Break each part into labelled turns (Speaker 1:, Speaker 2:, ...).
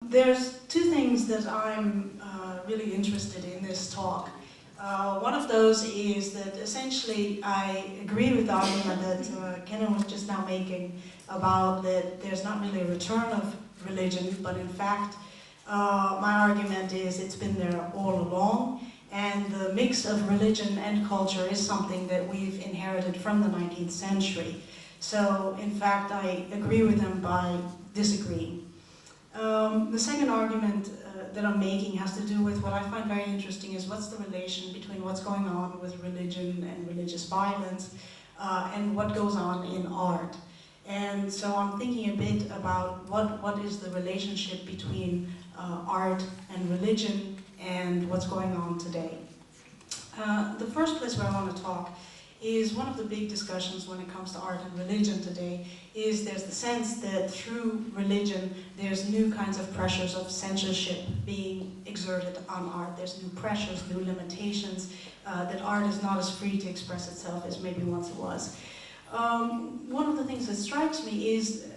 Speaker 1: There's two things that I'm really interested in this talk. One of those is that essentially I agree with the argument that Kennan was just now making about that there's not really a return of religion, but in fact my argument is it's been there all along, and the mix of religion and culture is something that we've inherited from the 19th century. So in fact I agree with him by disagreeing. The second argument that I'm making has to do with what I find very interesting is what's the relation between what's going on with religion and religious violence and what goes on in art. And so I'm thinking a bit about what is the relationship between art and religion and what's going on today. The first place where I want to talk is one of the big discussions when it comes to art and religion today is there's the sense that through religion there's new kinds of pressures of censorship being exerted on art. There's new pressures, new limitations, that art is not as free to express itself as maybe once it was. One of the things that strikes me is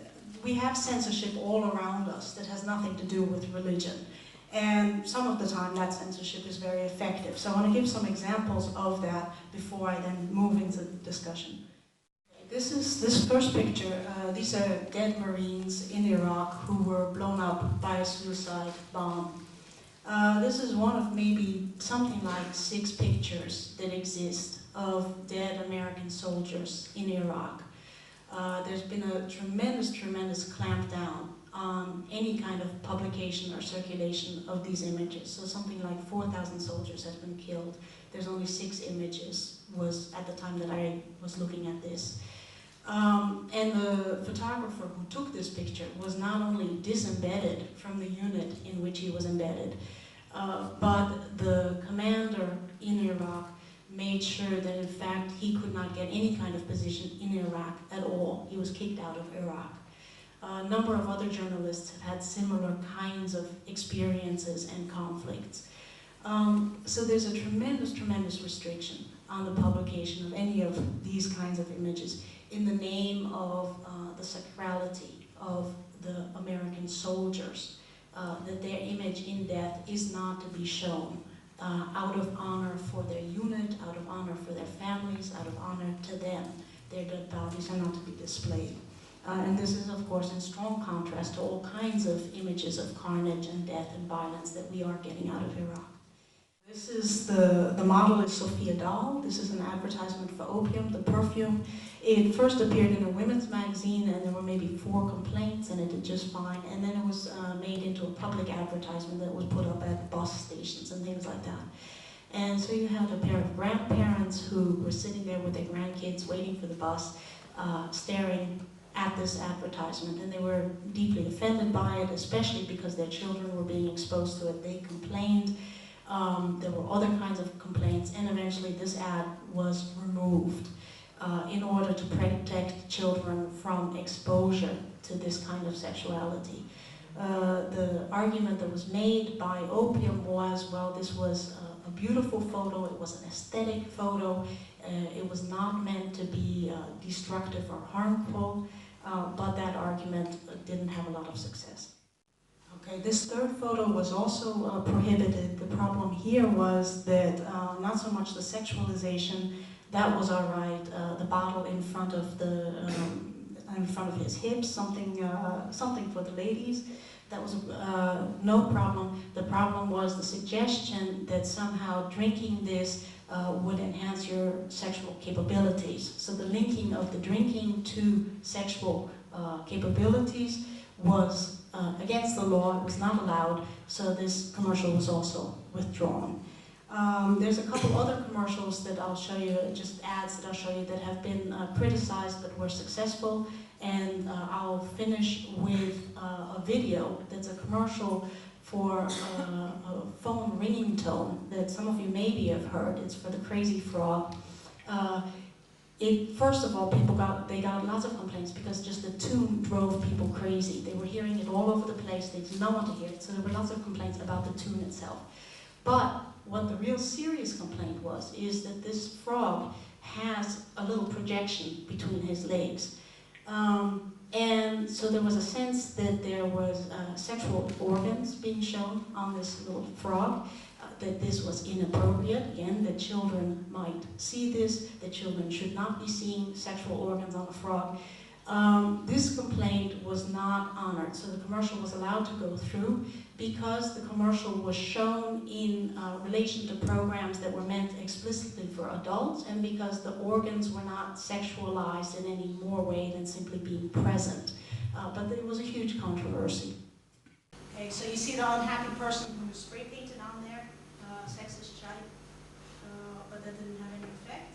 Speaker 1: we have censorship all around us that has nothing to do with religion. And some of the time that censorship is very effective. So I want to give some examples of that before I then move into the discussion. This first picture, these are dead Marines in Iraq who were blown up by a suicide bomb. This is one of maybe something like 6 pictures that exist of dead American soldiers in Iraq. There's been a tremendous clampdown on any kind of publication or circulation of these images. So something like 4,000 soldiers have been killed. There's only 6 images, was at the time that I was looking at this. And the photographer who took this picture was not only disembedded from the unit in which he was embedded, but the commander in Iraq made sure that in fact he could not get any kind of position in Iraq at all. He was kicked out of Iraq. A number of other journalists have had similar kinds of experiences and conflicts. So there's a tremendous restriction on the publication of any of these kinds of images in the name of the sacrality of the American soldiers, that their image in death is not to be shown out of honor for their unit, out of honor for their families, out of honor to them. Their dead bodies are not to be displayed. And this is, of course, in strong contrast to all kinds of images of carnage and death and violence that we are getting out of Iraq. This is the model is Sophia Dahl. This is an advertisement for opium, the perfume. It first appeared in a women's magazine, and there were maybe 4 complaints, and it did just fine. And then it was made into a public advertisement that was put up at bus stations and things like that. And so you had a pair of grandparents who were sitting there with their grandkids waiting for the bus, staring at this advertisement, and they were deeply offended by it, especially because their children were being exposed to it. They complained. There were other kinds of complaints, and eventually this ad was removed in order to protect children from exposure to this kind of sexuality. The argument that was made by Opium was, well, this was a beautiful photo, it was an aesthetic photo, it was not meant to be destructive or harmful, but that argument didn't have a lot of success. Okay, this third photo was also prohibited. The problem here was that not so much the sexualization, that was all right. The bottle in front of his hips, something for the ladies, that was no problem. The problem was the suggestion that somehow drinking this would enhance your sexual capabilities. So the linking of the drinking to sexual capabilities was against the law, it was not allowed, so this commercial was also withdrawn. There's a couple other commercials that I'll show you, just ads that I'll show you that have been criticized but were successful, and I'll finish with a video that's a commercial for a phone ringing tone that some of you maybe have heard. It's for the Crazy Frog. First of all, they got lots of complaints because just the tune drove people crazy. They were hearing it all over the place, they didn't know what to hear it, so there were lots of complaints about the tune itself. But what the real serious complaint was is that this frog has a little projection between his legs. And so there was a sense that there was sexual organs being shown on this little frog, that this was inappropriate, again, that children might see this, that children should not be seeing sexual organs on a frog. This complaint was not honored, so the commercial was allowed to go through because the commercial was shown in relation to programs that were meant explicitly for adults, and because the organs were not sexualized in any more way than simply being present. But there was a huge controversy. Okay, so you see the unhappy person who's spray painted on there, sexist child, but that didn't have any effect.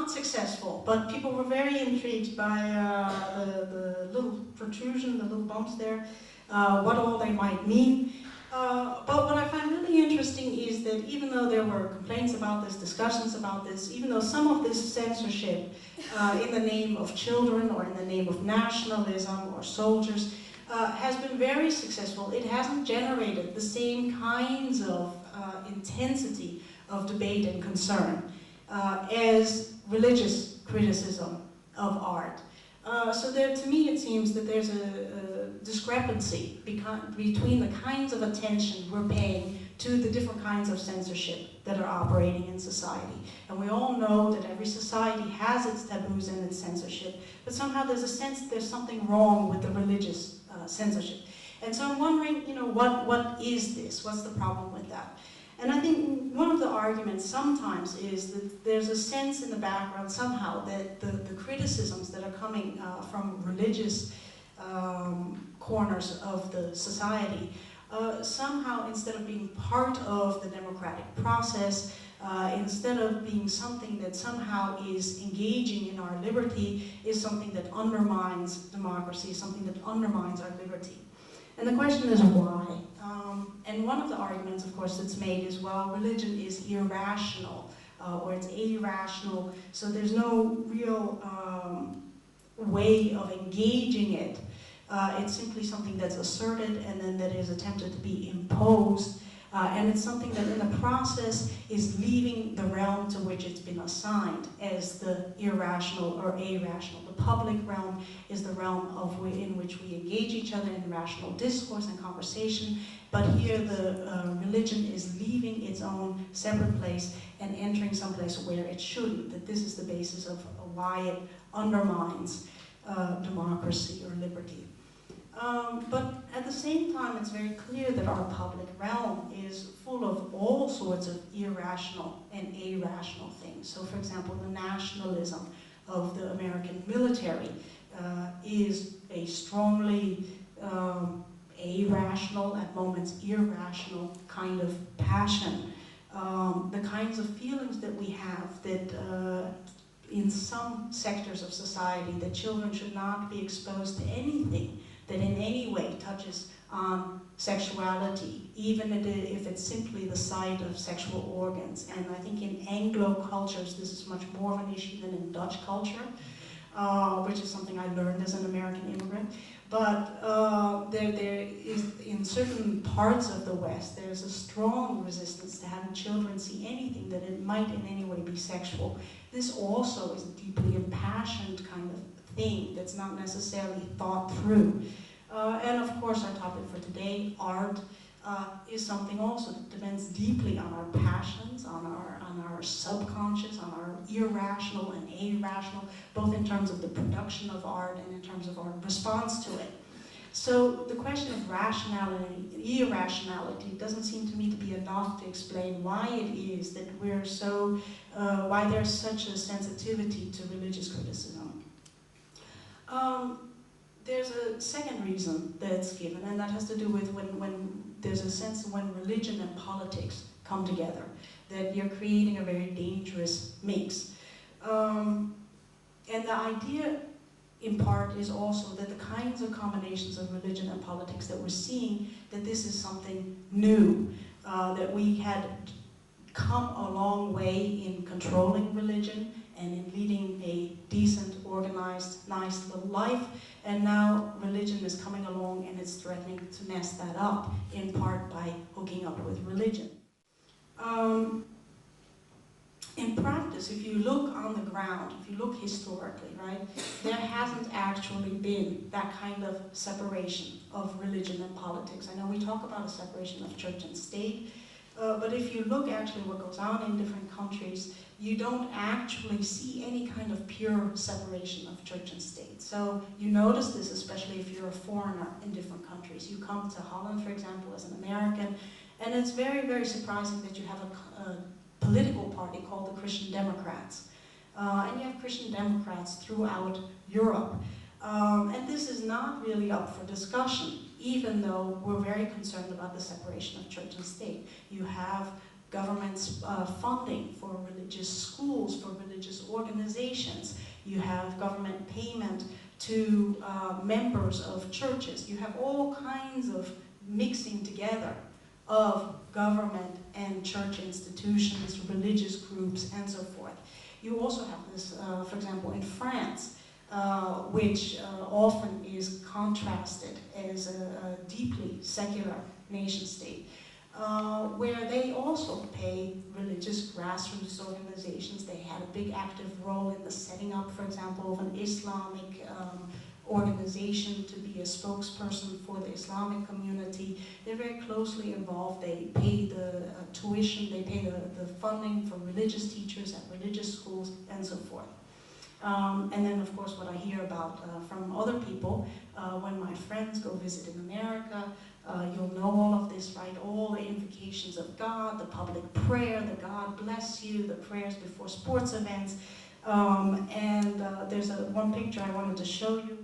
Speaker 1: Successful, but people were very intrigued by the little protrusion, the little bumps there, what all they might mean. But what I find really interesting is that even though there were complaints about this, discussions about this, even though some of this censorship in the name of children or in the name of nationalism or soldiers has been very successful, it hasn't generated the same kinds of intensity of debate and concern as religious criticism of art. So there, to me, it seems that there's a discrepancy between the kinds of attention we're paying to the different kinds of censorship that are operating in society. And we all know that every society has its taboos and its censorship, but somehow there's a sense that there's something wrong with the religious censorship. And so I'm wondering, you know, what is this? What's the problem with that? And I think one of the arguments sometimes is that there's a sense in the background somehow that the criticisms that are coming from religious corners of the society somehow, instead of being part of the democratic process, instead of being something that somehow is engaging in our liberty, is something that undermines democracy, something that undermines our liberty. And the question is why? And one of the arguments, of course, that's made is, well, religion is irrational, or it's irrational, so there's no real way of engaging it. It's simply something that's asserted and then that is attempted to be imposed. And it's something that in the process is leaving the realm to which it's been assigned as the irrational or irrational. The public realm is the realm in which we engage each other in rational discourse and conversation, but here the religion is leaving its own separate place and entering some place where it shouldn't, that this is the basis of why it undermines democracy or liberty. But at the same time, it's very clear that our public realm is full of all sorts of irrational and irrational things. So, for example, the nationalism of the American military is a strongly irrational, at moments irrational kind of passion. The kinds of feelings that we have that in some sectors of society that children should not be exposed to anything that in any way touches on sexuality, even if it's simply the sight of sexual organs. And I think in Anglo cultures this is much more of an issue than in Dutch culture, which is something I learned as an American immigrant. But there is, in certain parts of the West, there's a strong resistance to having children see anything that it might in any way be sexual. This also is a deeply impassioned kind of thing that's not necessarily thought through. And of course our topic for today, art, is something also that depends deeply on our passions, on our subconscious, on our irrational and irrational, both in terms of the production of art and in terms of our response to it. So the question of rationality and irrationality doesn't seem to me to be enough to explain why it is that we're so, why there's such a sensitivity to religious criticism. There's a second reason that's given, and that has to do with when there's a sense when religion and politics come together, that you're creating a very dangerous mix. And the idea, in part, is also that the kinds of combinations of religion and politics that we're seeing, that this is something new, that we had come a long way in controlling religion and in leading a decent, organized, nice little life, and now religion is coming along and it's threatening to mess that up, in part by hooking up with religion. In practice, if you look on the ground, if you look historically, right, there hasn't actually been that kind of separation of religion and politics. I know we talk about a separation of church and state, but if you look actually what goes on in different countries, you don't actually see any kind of pure separation of church and state. So you notice this especially if you're a foreigner in different countries. You come to Holland, for example, as an American, and it's very, very surprising that you have a political party called the Christian Democrats. And you have Christian Democrats throughout Europe. And this is not really up for discussion, even though we're very concerned about the separation of church and state. You have government's funding for religious schools, for religious organizations. You have government payment to members of churches. You have all kinds of mixing together of government and church institutions, religious groups, and so forth. You also have this, for example, in France, which often is contrasted as a deeply secular nation state, where they also pay religious grassroots organizations. They had a big active role in the setting up, for example, of an Islamic organization to be a spokesperson for the Islamic community. They're very closely involved. They pay the tuition, they pay the funding for religious teachers at religious schools, and so forth. And then, of course, what I hear about from other people, when my friends go visit in America, you'll know all of this, right? All the invocations of God, the public prayer, the God bless you, the prayers before sports events. There's one picture I wanted to show you.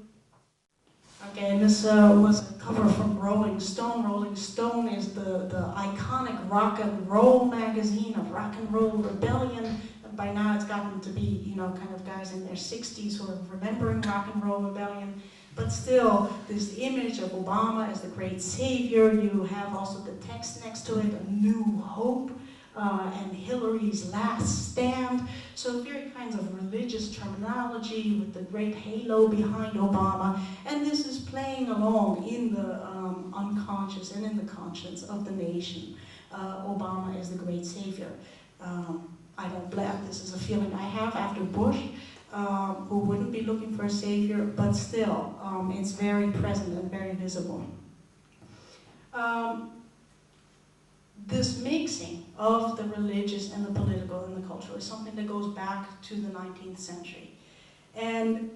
Speaker 1: Okay, and this was a cover from Rolling Stone. Rolling Stone is the iconic rock and roll magazine of rock and roll rebellion. By now it's gotten to be, you know, kind of guys in their 60s who are remembering rock and roll rebellion. But still, this image of Obama as the great savior, you have also the text next to it, a new hope, and Hillary's last stand. So very kinds of religious terminology with the great halo behind Obama. And this is playing along in the unconscious and in the conscience of the nation. Obama is the great savior. I don't blame, this is a feeling I have after Bush, who wouldn't be looking for a savior, but still, it's very present and very visible. This mixing of the religious and the political and the cultural is something that goes back to the 19th century. And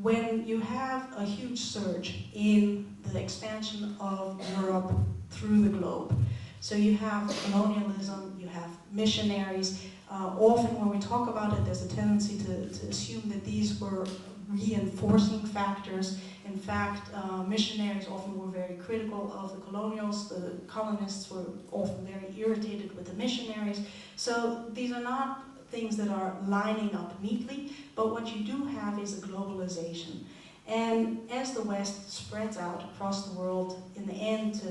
Speaker 1: when you have a huge surge in the expansion of Europe through the globe, so you have colonialism, you have missionaries. Often when we talk about it, there's a tendency to assume that these were reinforcing factors. In fact, missionaries often were very critical of the colonials. The colonists were often very irritated with the missionaries. So these are not things that are lining up neatly, but what you do have is a globalization. And as the West spreads out across the world, in the end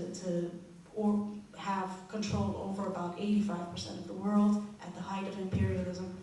Speaker 1: or have control over about 85% of the world at the height of imperialism,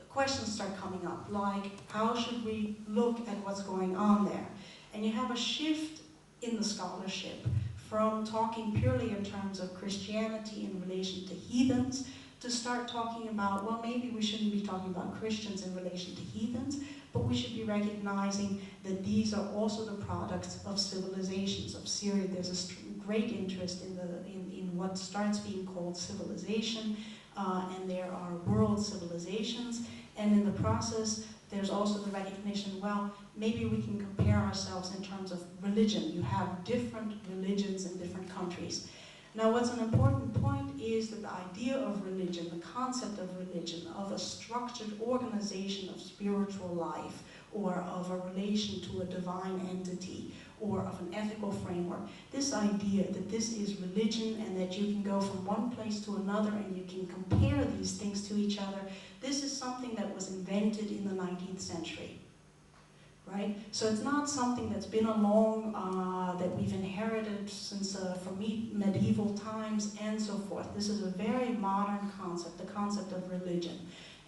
Speaker 1: questions start coming up, like how should we look at what's going on there? And you have a shift in the scholarship from talking purely in terms of Christianity in relation to heathens to start talking about, well, maybe we shouldn't be talking about Christians in relation to heathens, but we should be recognizing that these are also the products of civilizations, of Syria. There's a great interest in what starts being called civilization, and there are world civilizations, and in the process, there's also the recognition, well, maybe we can compare ourselves in terms of religion. You have different religions in different countries. Now, what's an important point is that the idea of religion, the concept of religion, of a structured organization of spiritual life, or of a relation to a divine entity, or of an ethical framework, this idea that this is religion and that you can go from one place to another and you can compare these things to each other, this is something that was invented in the 19th century. Right? So it's not something that's been along, that we've inherited since from medieval times and so forth. This is a very modern concept, the concept of religion.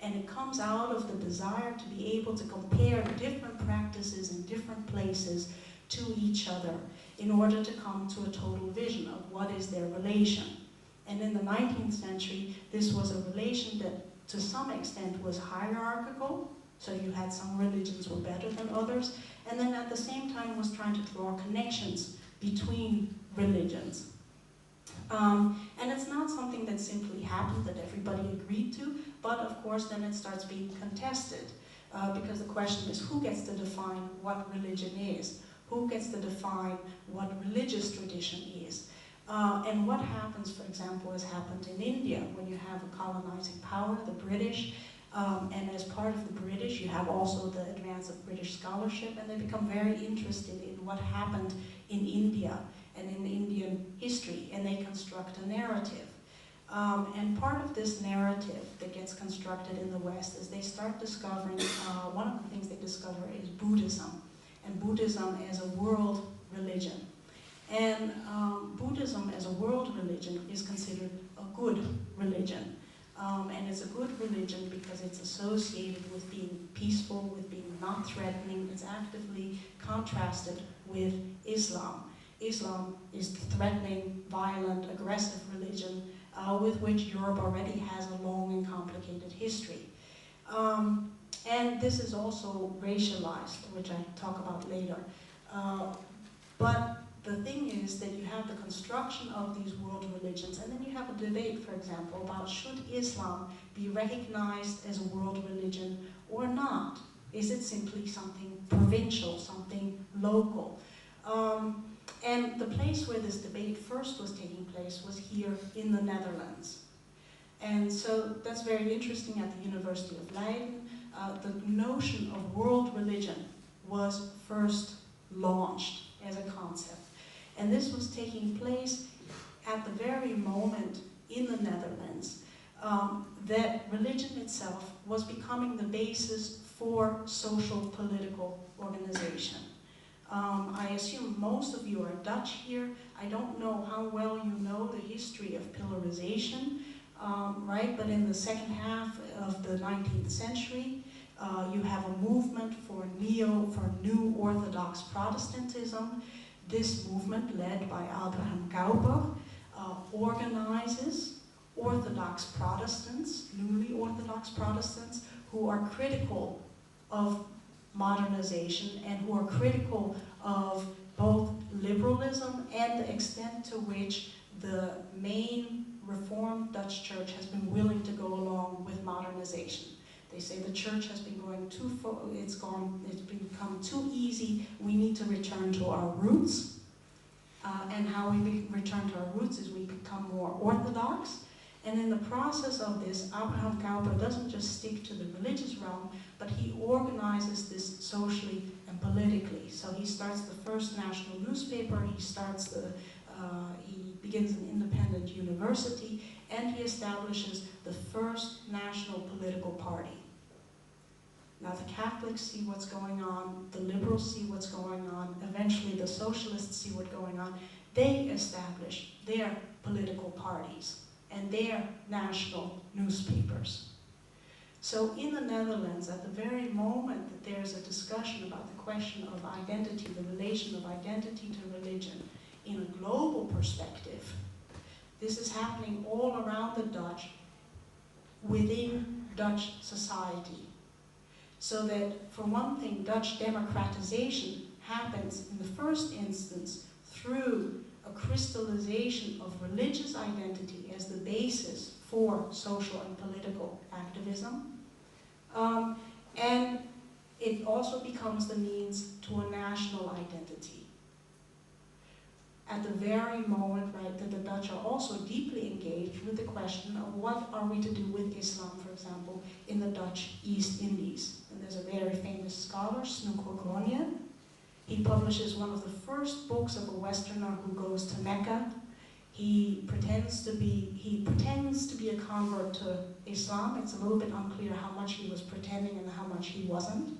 Speaker 1: And it comes out of the desire to be able to compare different practices in different places to each other in order to come to a total vision of what is their relation. And in the 19th century, this was a relation that to some extent was hierarchical. So you had some religions were better than others, and then at the same time was trying to draw connections between religions. And it's not something that simply happened, that everybody agreed to, but of course then it starts being contested, because the question is, who gets to define what religion is? Who gets to define what religious tradition is? And what happens, for example, has happened in India, when you have a colonizing power, the British, and as part of the British, you have also the advance of British scholarship, and they become very interested in what happened in India and in Indian history, and they construct a narrative. And part of this narrative that gets constructed in the West is they start discovering, one of the things they discover is Buddhism, and Buddhism as a world religion. And Buddhism as a world religion is considered a good religion. And it's a good religion because it's associated with being peaceful, with being not threatening. It's actively contrasted with Islam. Islam is the threatening, violent, aggressive religion with which Europe already has a long and complicated history. And this is also racialized, which I talk about later. But the thing is that you have the construction of these world religions, and then you have a debate, for example, about should Islam be recognized as a world religion or not? Is it simply something provincial, something local? And the place where this debate first was taking place was here in the Netherlands. And so that's very interesting. At the University of Leiden, the notion of world religion was first launched as a concept. And this was taking place at the very moment in the Netherlands that religion itself was becoming the basis for social political organization. I assume most of you are Dutch here. I don't know how well you know the history of pillarization, right? But in the second half of the 19th century, you have a movement for new Orthodox Protestantism. This movement, led by Abraham Kuyper, organizes Orthodox Protestants, newly Orthodox Protestants, who are critical of modernization and who are critical of both liberalism and the extent to which the main Reformed Dutch Church has been willing to go along with modernization. They say the church has been going too far, it's become too easy, we need to return to our roots. And how we return to our roots is we become more orthodox. And in the process of this, Abraham Kuyper doesn't just stick to the religious realm, but he organizes this socially and politically. So he starts the first national newspaper, he begins an independent university, and he establishes the first national political party. Now the Catholics see what's going on, the liberals see what's going on, eventually the socialists see what's going on. They establish their political parties and their national newspapers. So in the Netherlands, at the very moment that there's a discussion about the question of identity, the relation of identity to religion in a global perspective, this is happening all around the Dutch, within Dutch society. So that, for one thing, Dutch democratization happens in the first instance through a crystallization of religious identity as the basis for social and political activism. And it also becomes the means to a national identity. At the very moment, right, that the Dutch are also deeply engaged with the question of what are we to do with Islam, for example, in the Dutch East Indies. And there's a very famous scholar, Snoek Groningen. He publishes one of the first books of a Westerner who goes to Mecca. He pretends to be a convert to Islam. It's a little bit unclear how much he was pretending and how much he wasn't.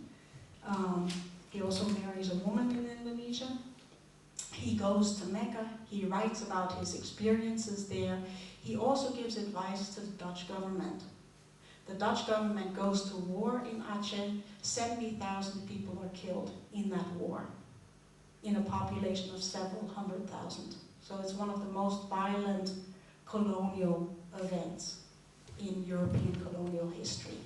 Speaker 1: He also marries a woman in Indonesia. He goes to Mecca. He writes about his experiences there. He also gives advice to the Dutch government. The Dutch government goes to war in Aceh. 70,000 people are killed in that war, in a population of several 100,000. So it's one of the most violent colonial events in European colonial history.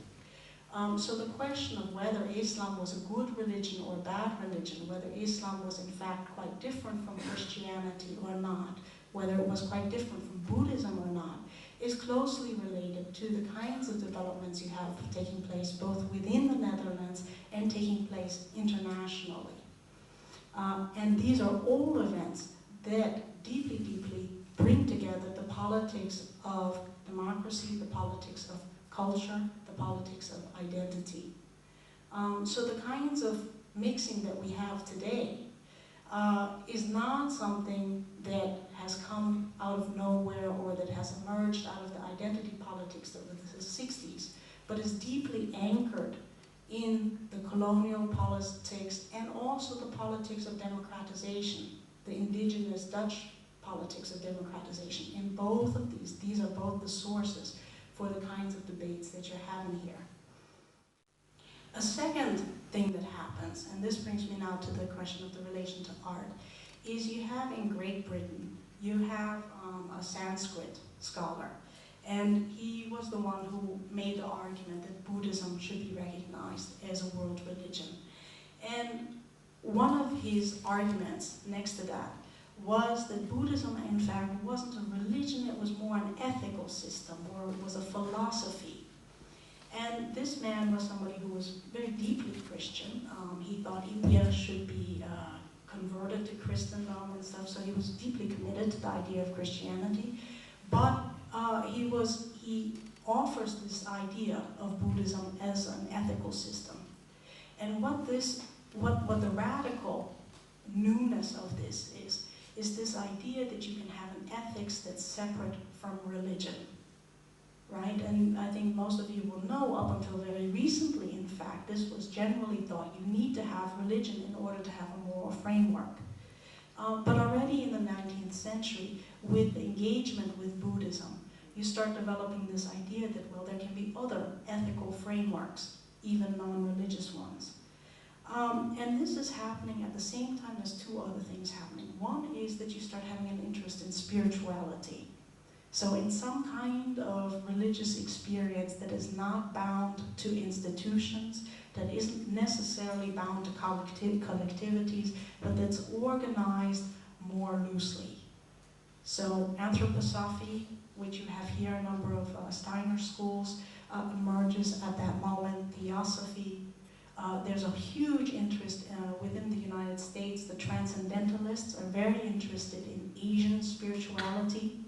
Speaker 1: So the question of whether Islam was a good religion or a bad religion, whether Islam was in fact quite different from Christianity or not, whether it was quite different from Buddhism or not, is closely related to the kinds of developments you have taking place both within the Netherlands and taking place internationally. And these are all events that deeply, deeply bring together the politics of democracy, the politics of culture, the politics of identity. So the kinds of mixing that we have today is not something that has come out of nowhere or that has emerged out of the identity politics of the 60s, but is deeply anchored in the colonial politics and also the politics of democratization, the indigenous Dutch politics of democratization. In both of these are both the sources for the kinds of debates that you're having here. A second thing that happens, and this brings me now to the question of the relation to art, is you have in Great Britain, you have a Sanskrit scholar, and he was the one who made the argument that Buddhism should be recognized as a world religion. And one of his arguments next to that was that Buddhism, in fact, wasn't a religion, it was more an ethical system, or it was a philosophy. And this man was somebody who was very deeply Christian. He thought India should be converted to Christendom and stuff, so he was deeply committed to the idea of Christianity. But he offers this idea of Buddhism as an ethical system. And what the radical newness of this is this idea that you can have an ethics that's separate from religion, right? And I think most of you will know, up until very recently, in fact, this was generally thought you need to have religion in order to have a moral framework. But already in the 19th century, with engagement with Buddhism, you start developing this idea that, well, there can be other ethical frameworks, even non-religious ones. And this is happening at the same time as two other things happening. One is that you start having an interest in spirituality. So in some kind of religious experience that is not bound to institutions, that isn't necessarily bound to collectivities, but that's organized more loosely. So anthroposophy, which you have here, a number of Steiner schools, emerges at that moment. Theosophy. There's a huge interest within the United States. The transcendentalists are very interested in Asian spirituality.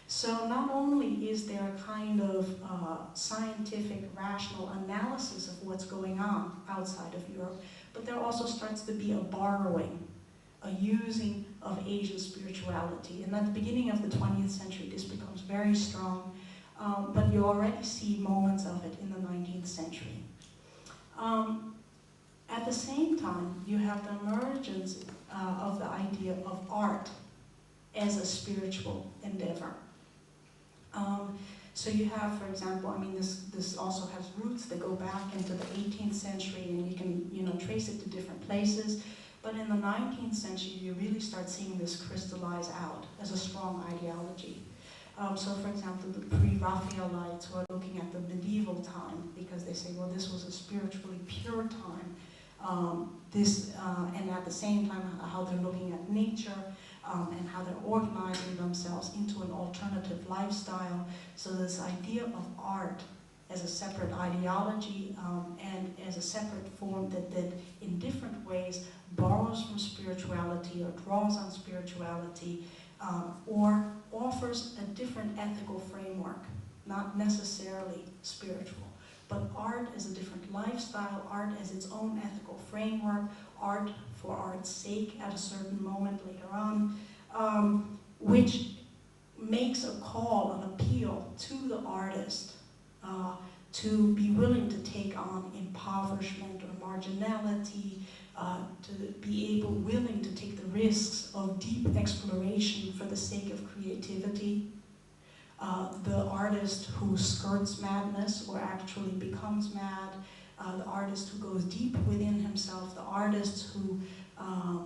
Speaker 1: So not only is there a kind of scientific, rational analysis of what's going on outside of Europe, but there also starts to be a borrowing, a using of Asian spirituality. And at the beginning of the 20th century, this becomes very strong, but you already see moments of it in the 19th century. At the same time, you have the emergence of the idea of art as a spiritual endeavor. So you have, for example, I mean, this also has roots that go back into the 18th century, and you can, trace it to different places. But in the 19th century, you really start seeing this crystallize out as a strong ideology. So, for example, the pre-Raphaelites who are looking at the medieval time because they say, well, this was a spiritually pure time. And at the same time, how they're looking at nature and how they're organizing themselves into an alternative lifestyle. So this idea of art as a separate ideology and as a separate form that in different ways borrows from spirituality or draws on spirituality or offers a different ethical framework, not necessarily spiritual. But art as a different lifestyle, art as its own ethical framework, art for art's sake at a certain moment later on, which makes a call, an appeal to the artist to be willing to take on impoverishment or marginality, to be willing to take the risks of deep exploration for the sake of creativity. The artist who skirts madness or actually becomes mad, the artist who goes deep within himself, the artist who,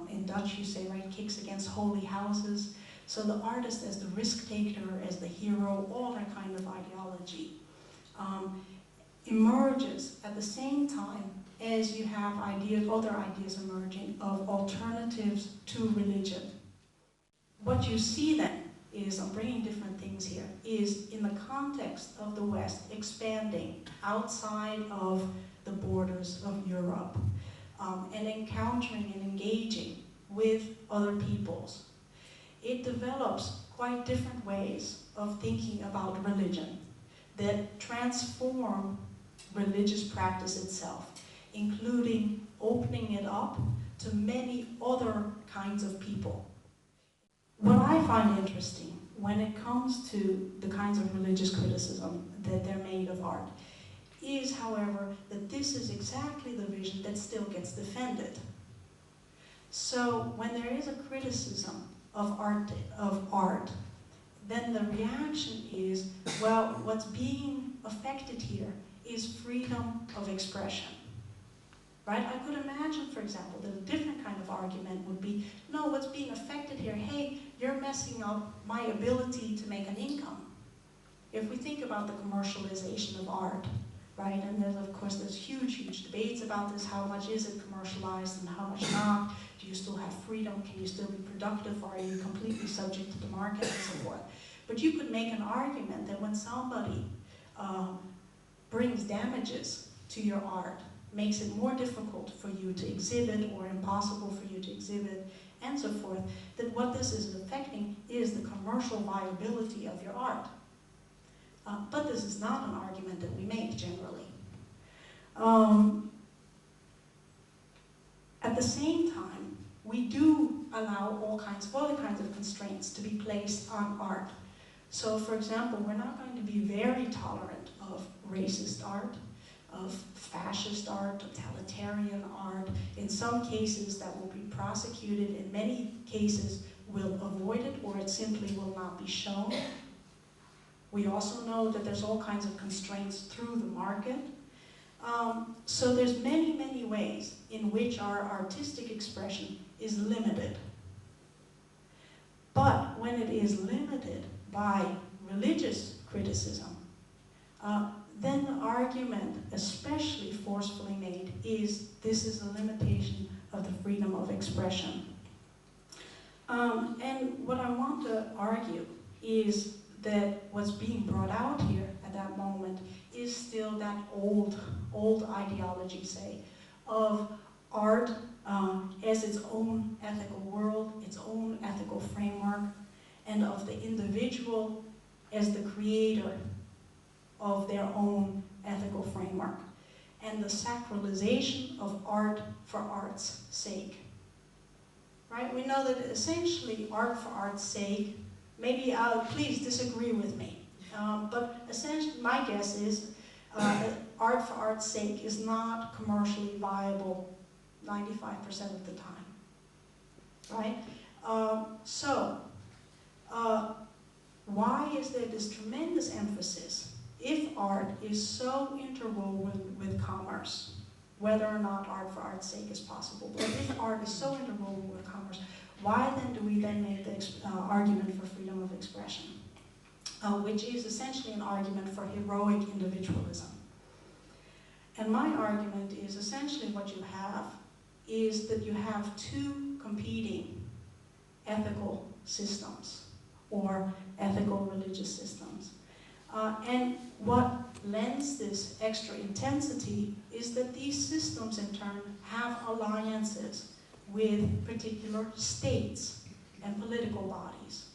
Speaker 1: in Dutch you say, right, kicks against holy houses. So the artist as the risk taker, as the hero, all that kind of ideology emerges at the same time as you have other ideas emerging of alternatives to religion. What you see then is, I'm bringing different things here, is in the context of the West expanding outside of the borders of Europe and encountering and engaging with other peoples. It develops quite different ways of thinking about religion that transform religious practice itself, including opening it up to many other kinds of people. What I find interesting when it comes to the kinds of religious criticism that they're made of art is, however, that this is exactly the vision that still gets defended. So when there is a criticism of art, then the reaction is, well, what's being affected here is freedom of expression. Right? I could imagine, for example, that a different kind of argument would be, no, what's being affected here, hey, you're messing up my ability to make an income. If we think about the commercialization of art, right, and there's, of course, there's huge debates about this, how much is it commercialized and how much not, do you still have freedom, can you still be productive, or are you completely subject to the market, and so forth. But you could make an argument that when somebody brings damages to your art, makes it more difficult for you to exhibit or impossible for you to exhibit, and so forth, that what this is affecting is the commercial viability of your art. But this is not an argument that we make generally. At the same time, we do allow other kinds of constraints to be placed on art. So, for example, we're not going to be very tolerant of racist art, of fascist art, totalitarian art. In some cases that will be prosecuted, in many cases will avoid it, or it simply will not be shown. We also know that there's all kinds of constraints through the market. So there's many ways in which our artistic expression is limited. But when it is limited by religious criticism, then the argument, especially forcefully made, is this is a limitation of the freedom of expression. And what I want to argue is that what's being brought out here at that moment is still that old ideology, say, of art as its own ethical world, its own ethical framework, and of the individual as the creator of their own ethical framework, and the sacralization of art for art's sake. Right? We know that essentially art for art's sake, please disagree with me, but essentially my guess is art for art's sake is not commercially viable 95% of the time, right? Why is there this tremendous emphasis, if art is so interwoven with commerce, whether or not art for art's sake is possible, but if art is so interwoven with commerce, why then do we then make the argument for freedom of expression, which is essentially an argument for heroic individualism? And my argument is essentially what you have is that you have two competing ethical systems or ethical religious systems. And what lends this extra intensity is that these systems in turn have alliances with particular states and political bodies,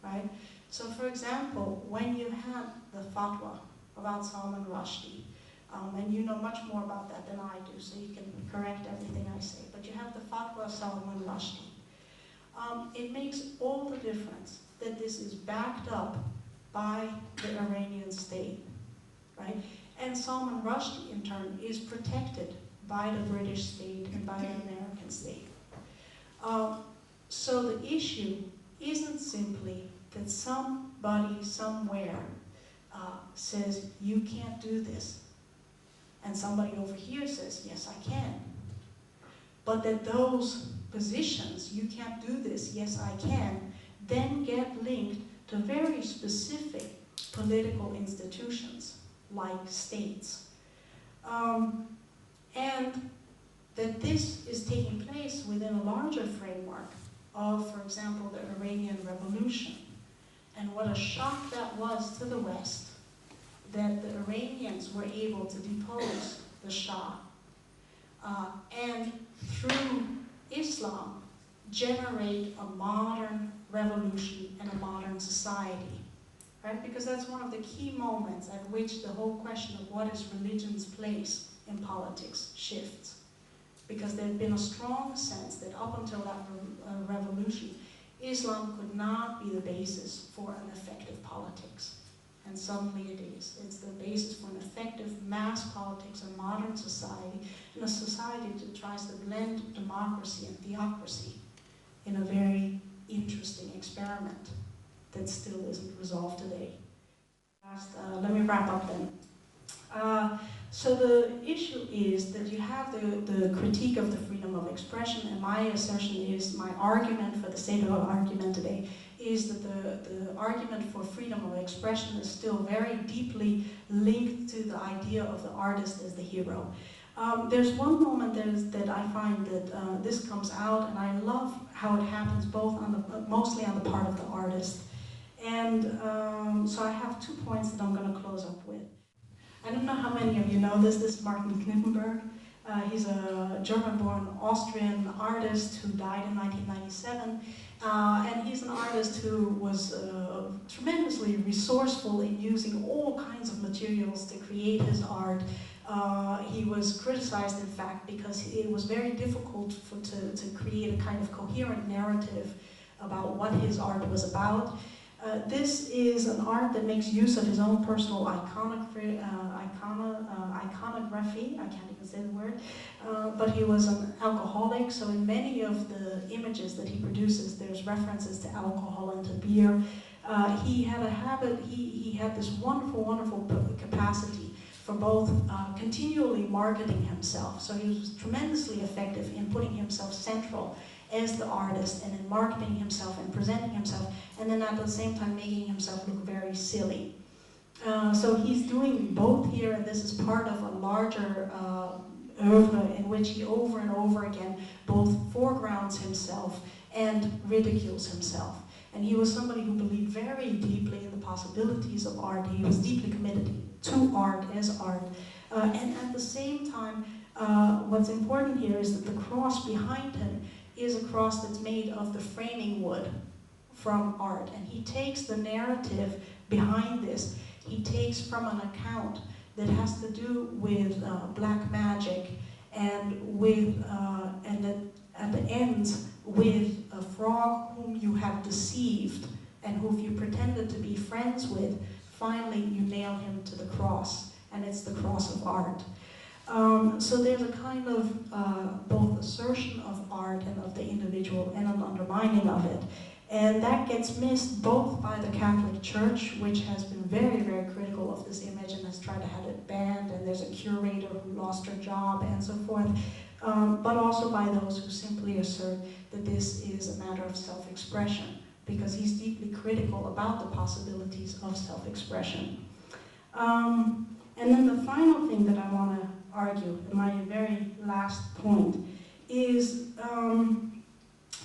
Speaker 1: right? So for example, when you had the fatwa about Salman Rushdie, and you know much more about that than I do, so you can correct everything I say, but you have the fatwa of Salman Rushdie. It makes all the difference that this is backed up by the Iranian state, right? And Salman Rushdie, in turn, is protected by the British state and by the American state. So the issue isn't simply that somebody somewhere says, you can't do this, and somebody over here says, yes, I can. But that those positions, you can't do this, yes, I can, then get linked to very specific political institutions, like states. And that this is taking place within a larger framework of, for example, the Iranian Revolution. And what a shock that was to the West, that the Iranians were able to depose the Shah. And through Islam, generate a modern revolution and a modern society, right? Because that's one of the key moments at which the whole question of what is religion's place in politics shifts. Because there had been a strong sense that up until that revolution, Islam could not be the basis for an effective politics. And suddenly it is. It's the basis for an effective mass politics, a modern society, and a society that tries to blend democracy and theocracy in a very interesting experiment that still isn't resolved today. Let me wrap up then. So the issue is that you have the critique of the freedom of expression, and my assertion is, my argument for the sake of argument today, is that the argument for freedom of expression is still very deeply linked to the idea of the artist as the hero. There's one moment that I find that this comes out, and I love how it happens both mostly on the part of the artist. And so I have 2 points that I'm going to close up with. I don't know how many of you know this. This is Martin Knippenberg. He's a German-born Austrian artist who died in 1997. And he's an artist who was tremendously resourceful in using all kinds of materials to create his art. He was criticized, in fact, because it was very difficult to create a kind of coherent narrative about what his art was about. This is an art that makes use of his own personal iconography, I can't even say the word, but he was an alcoholic, so in many of the images that he produces, there's references to alcohol and to beer. He had a habit, he had this wonderful, wonderful capacity for both continually marketing himself, so he was tremendously effective in putting himself central as the artist and in marketing himself and presenting himself, and then at the same time making himself look very silly. So he's doing both here, and this is part of a larger oeuvre in which he over and over again both foregrounds himself and ridicules himself. And he was somebody who believed very deeply in the possibilities of art. He was deeply committed to art as art. And at the same time, what's important here is that the cross behind him is a cross that's made of the framing wood from art. And he takes the narrative behind this. He takes from an account that has to do with black magic and with and that ends with a frog whom you have deceived and who you pretended to be friends with. Finally, you nail him to the cross, and it's the cross of art. So there's a kind of both assertion of art and of the individual and an undermining of it. And that gets missed both by the Catholic Church, which has been very, very critical of this image and has tried to have it banned, and there's a curator who lost her job and so forth, but also by those who simply assert that this is a matter of self-expression, because he's deeply critical about the possibilities of self-expression. And then the final thing that I want to argue, my very last point, is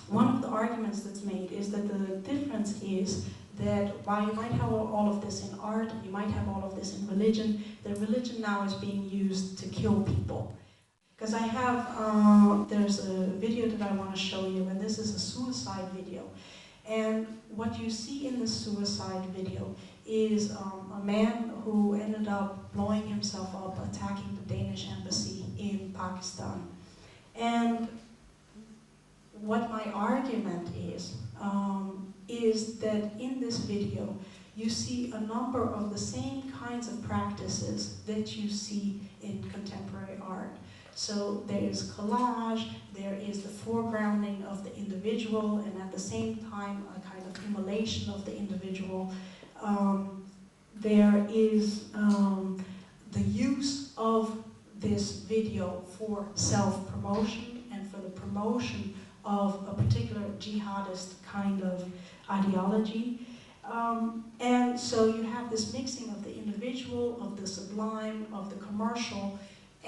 Speaker 1: one of the arguments that's made is that the difference is that while you might have all of this in art, you might have all of this in religion, that religion now is being used to kill people. Because I have, there's a video that I want to show you, and this is a suicide video. And what you see in this suicide video is a man who ended up blowing himself up, attacking the Danish embassy in Pakistan. And what my argument is that in this video, you see a number of the same kinds of practices that you see in contemporary art. So there is collage, there is the foregrounding of the individual, and at the same time a kind of immolation of the individual. There is the use of this video for self-promotion and for the promotion of a particular jihadist kind of ideology. And so you have this mixing of the individual, of the sublime, of the commercial,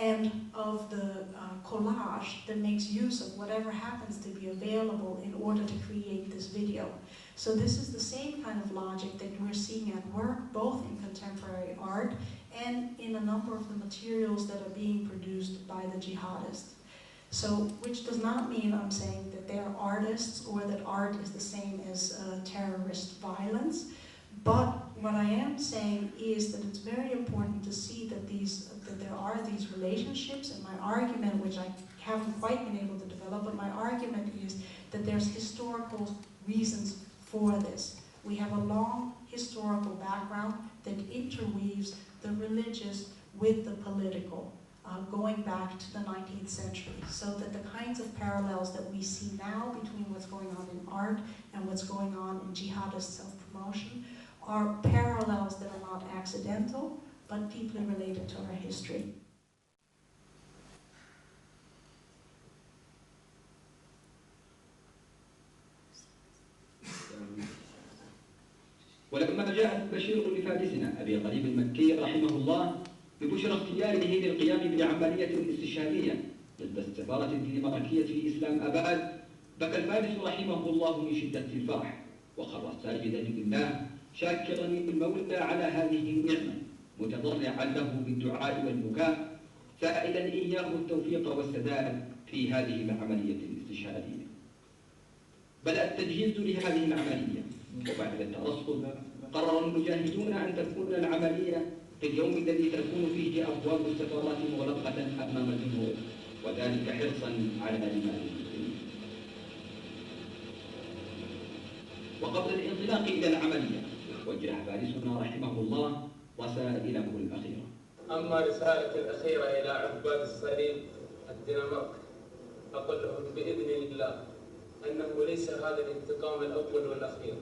Speaker 1: and of the collage that makes use of whatever happens to be available in order to create this video. So this is the same kind of logic that we're seeing at work, both in contemporary art and in a number of the materials that are being produced by the jihadists. So, which does not mean I'm saying that they're artists or that art is the same as terrorist violence. But what I am saying is that it's very important to see that there are these relationships, and my argument, which I haven't quite been able to develop, but my argument is that there's historical reasons for this. We have a long historical background that interweaves the religious with the political, going back to the 19th century, so that the kinds of parallels that we see now between what's going on in art and what's going on in jihadist self-promotion are parallels that are not accidental, but deeply related to our history.
Speaker 2: ولما جاء بشير لفارسنا أبي قريب المكي رحمه الله ببشرى اختياره للقيام بعملية استشهادية ضد السفارة الدنماركية في إسلام آباد، بكى الفارس رحمه الله من شدة الفرح وخر ساجدا لله شاكرا المولى على هذه النعمة، متضرعا له بالدعاء والبكاء، سائلا إياه التوفيق والسداد في هذه العملية الاستشهادية. بدأ التجهيز لهذه العملية، وبعد الترصد قرر المجاهدون أن تكون العملية في اليوم الذي تكون فيه أبواب السفارات مغلقة أمام الجمهور، وذلك حرصا على دماء المسلمين. وقبل الانطلاق إلى العملية وجه فارسنا رحمه الله رسائله الأخيرة.
Speaker 3: أما رسالتي الأخيرة إلى عباد الصليب الدنمارك، أقول لهم بإذن الله أنه ليس هذا الانتقام الأول والأخير،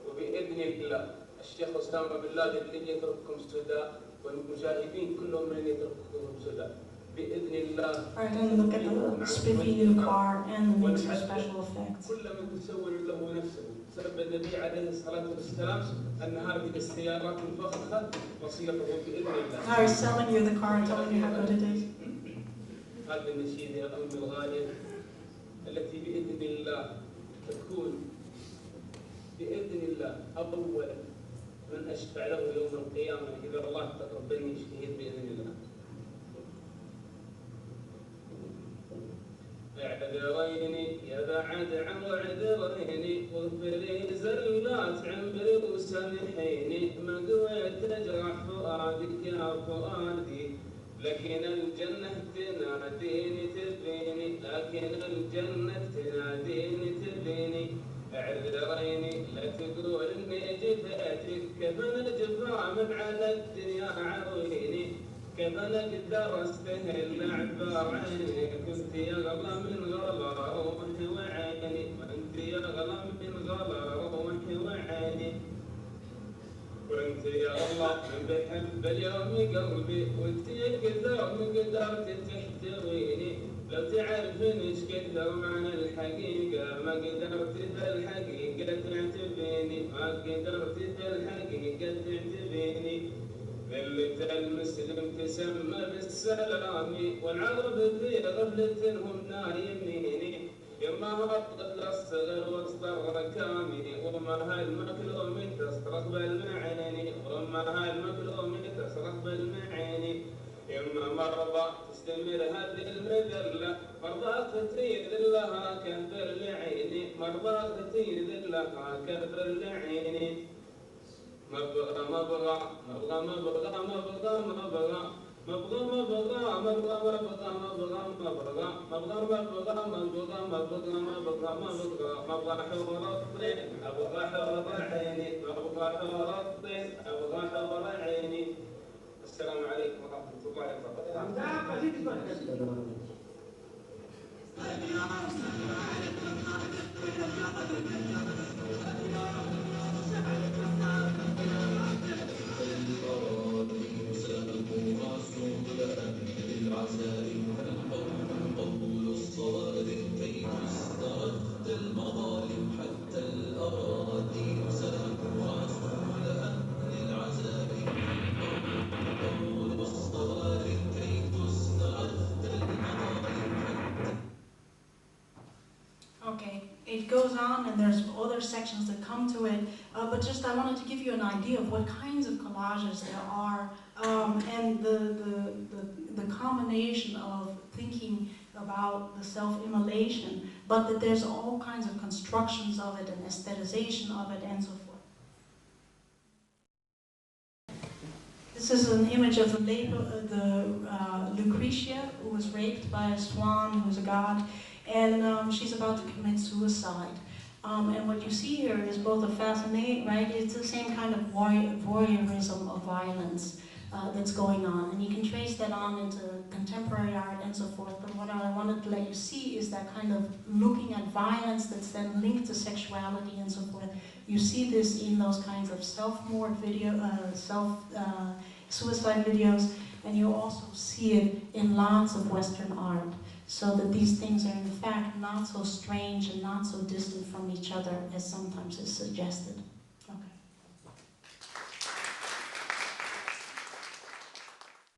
Speaker 3: وبإذن الله الشيخ أسامة بن لادن لن يترككم سدى، والمجاهدين كلهم لن يترككم سدى بإذن الله.
Speaker 1: Alright, and look at the spiffy new car and the mix of special effects.
Speaker 3: كل من يسول له نفسه. سبب النبي عليه الصلاة والسلام أن هذه السيارات الفخخة وصيته بإذن الله.
Speaker 1: Now he's selling you the car and telling you how good it is.
Speaker 3: هذا النشيد يا أمي الغالية التي بإذن الله تكون بإذن الله أولا من أشفع له يوم القيامة إذا الله تقبلني شهيد بإذن الله. اعذريني يا بعد عمر اعذريني واغفر لي زلات عمري وسامحيني، ما قويت اجرح فؤادك يا فؤادي، لكن الجنة تناديني تبيني، لكن الجنة تناديني تبيني. اعذريني لا تقول اني جفيتك، كفن الجفا من على الدنيا عرويني، كم أنا قد درسته الأعبار عيني كنت يغلى من غلا روحي وعيني وأنت يغلى من غلا روحي وعيني وأنت يغلى من بحب اليوم قلبي وأنت كثر من قدرت تحتويني لو تعرفين ايش كثر معنى الحقيقة ما قدرت بالحقيقة تعتبيني ما قدرت بالحقيقة تعتبيني ذلة المسلم تسمى بالسلام والعرب في غفلة هم نايمين يما الطفل الصغر وسط الركام وما هالمكلوم تصرخ بالمعاني وما هالمكلوم تصرخ بالمعاني يما مرضى تستمر هذه المذلة مرضى كثير لها كثر لعيني مرضى كثير لها كثر لعيني مبغى مبغى مبغى مبغى مبغى مبغى مبغى مبغى مبغى مبغى مبغى مبغى مبغى مبغى مبغى مبغى مبغى مبغى حور الطين أبغى حور عيني مبغى حور الطين أبغى حور عيني. السلام عليكم ورحمة الله وبركاته.
Speaker 1: Okay, it goes on and there's other sections that come to it, but just I wanted to give you an idea of what kinds of collages there are, and the combination of thinking about the self-immolation, but that there's all kinds of constructions of it and aestheticization of it and so forth. This is an image of Lucretia, who was raped by a swan, who's a god, and she's about to commit suicide. And what you see here is both a fascination, right? It's the same kind of voyeurism of violence that's going on. And you can trace that on into contemporary art and so forth. But what I wanted to let you see is that kind of looking at violence that's then linked to sexuality and so forth. You see this in those kinds of self-mord video, suicide videos, and you also see it in lots of Western art. So that these things are in fact not so strange and not so distant from each other as sometimes is suggested.